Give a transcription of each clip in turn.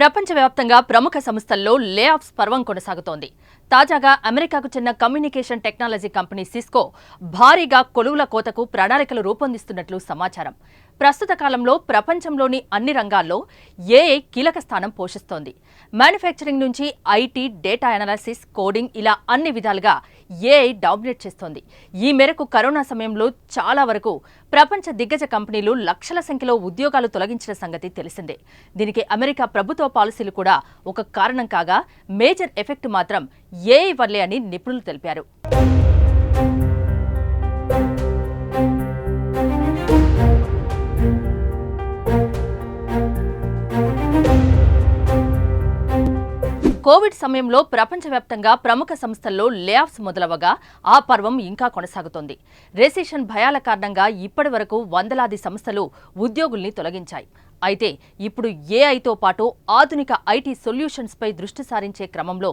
ప్రపంచవ్యాప్తంగా ప్రముఖ సంస్థల్లో లే ఆఫ్స్ పర్వం కొనసాగుతోంది. తాజాగా అమెరికాకు చెందిన కమ్యూనికేషన్ టెక్నాలజీ కంపెనీ సిస్కో భారీగా కొలువుల కోతకు ప్రణాళికలు రూపొందిస్తున్నట్లు సమాచారం. ప్రస్తుత కాలంలో ప్రపంచంలోని అన్ని రంగాల్లో ఏఐ కీలక స్థానం పోషిస్తోంది. మ్యానుఫ్యాక్చరింగ్ నుంచి ఐటీ, డేటా అనాలిసిస్, కోడింగ్ ఇలా అన్ని విధాలుగా ఏఐ డామినేట్ చేస్తోంది. ఈ మేరకు కరోనా సమయంలో చాలా వరకు ప్రపంచ దిగ్గజ కంపెనీలు లక్షల సంఖ్యలో ఉద్యోగాలు తొలగించిన సంగతి తెలిసిందే. దీనికి అమెరికా ప్రభుత్వ పాలసీలు కూడా ఒక కారణం కాగా, మేజర్ ఎఫెక్ట్ మాత్రం ఏఐ వల్లే అని నిపుణులు తెలిపారు. కోవిడ్ సమయంలో ప్రపంచవ్యాప్తంగా ప్రముఖ సంస్థల్లో లే ఆఫ్స్ మొదలవగా ఆ పర్వం ఇంకా కొనసాగుతోంది. రెసిషన్ భయాల కారణంగా ఇప్పటి వరకు వందలాది సంస్థలు ఉద్యోగుల్ని తొలగించాయి. అయితే ఇప్పుడు ఏఐతో పాటు ఆధునిక ఐటీ సొల్యూషన్స్పై దృష్టి సారించే క్రమంలో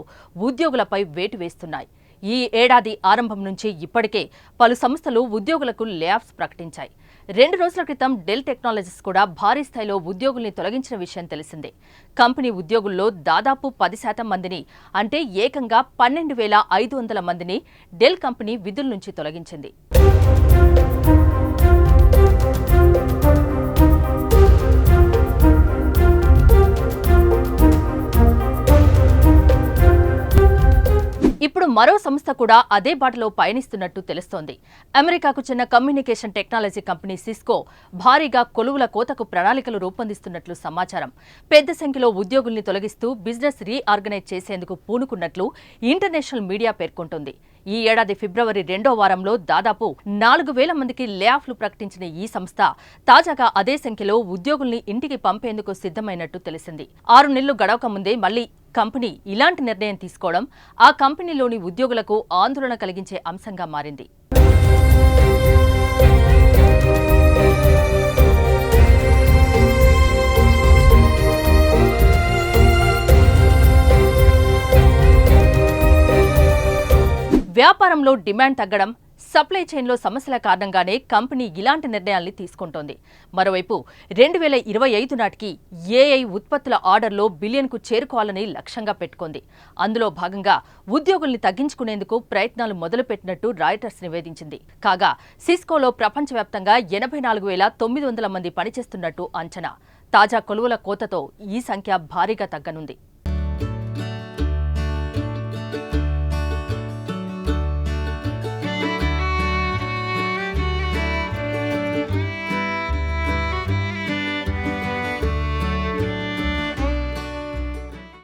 ఉద్యోగులపై వేటు వేస్తున్నాయి. ఈ ఏడాది ఆరంభం నుంచి ఇప్పటికే పలు సంస్థలు ఉద్యోగులకు లే ఆఫ్స్ ప్రకటించాయి. 2 రోజుల క్రితం డెల్ టెక్నాలజీస్ కూడా భారీ స్థాయిలో ఉద్యోగుల్ని తొలగించిన విషయం తెలిసిందే. కంపెనీ ఉద్యోగుల్లో దాదాపు 10% మందిని, అంటే ఏకంగా 12,500 మందిని డెల్ కంపెనీ విధుల నుంచి తొలగించింది. ఇప్పుడు మరో సంస్థ కూడా అదే బాటలో పయనిస్తున్నట్టు తెలుస్తోంది. అమెరికాకు చెందిన కమ్యూనికేషన్ టెక్నాలజీ కంపెనీ సిస్కో భారీగా కొలువుల కోతకు ప్రణాళికలు రూపొందిస్తున్నట్లు సమాచారం. పెద్ద సంఖ్యలో ఉద్యోగుల్ని తొలగిస్తూ బిజినెస్ రీఆర్గనైజ్ చేసేందుకు పూనుకున్నట్లు ఇంటర్నేషనల్ మీడియా పేర్కొంటోంది. ఈ ఏడాది ఫిబ్రవరి 2వ వారంలో దాదాపు 4,000 మందికి లే ఆఫ్లు ప్రకటించిన ఈ సంస్థ తాజాగా అదే సంఖ్యలో ఉద్యోగుల్ని ఇంటికి పంపేందుకు సిద్ధమైనట్టు తెలిసింది. 6 నెలలు గడవక ముందే మళ్లీ కంపెనీ ఇలాంటి నిర్ణయం తీసుకోవడం ఆ కంపెనీలోని ఉద్యోగులకు ఆందోళన కలిగించే అంశంగా మారింది. వ్యాపారంలో డిమాండ్ తగ్గడం, సప్లై చైన్లో సమస్యల కారణంగానే కంపెనీ ఇలాంటి నిర్ణయాల్ని తీసుకుంటోంది. మరోవైపు 2025 నాటికి ఏఐ ఉత్పత్తుల ఆర్డర్లో బిలియన్కు చేరుకోవాలని లక్ష్యంగా పెట్టుకుంది. అందులో భాగంగా ఉద్యోగుల్ని తగ్గించుకునేందుకు ప్రయత్నాలు మొదలుపెట్టినట్టు రాయిటర్స్ నివేదించింది. కాగా సిస్కోలో ప్రపంచవ్యాప్తంగా 84,900 మంది పనిచేస్తున్నట్టు అంచనా. తాజా కొలువుల కోతతో ఈ సంఖ్య భారీగా తగ్గనుంది.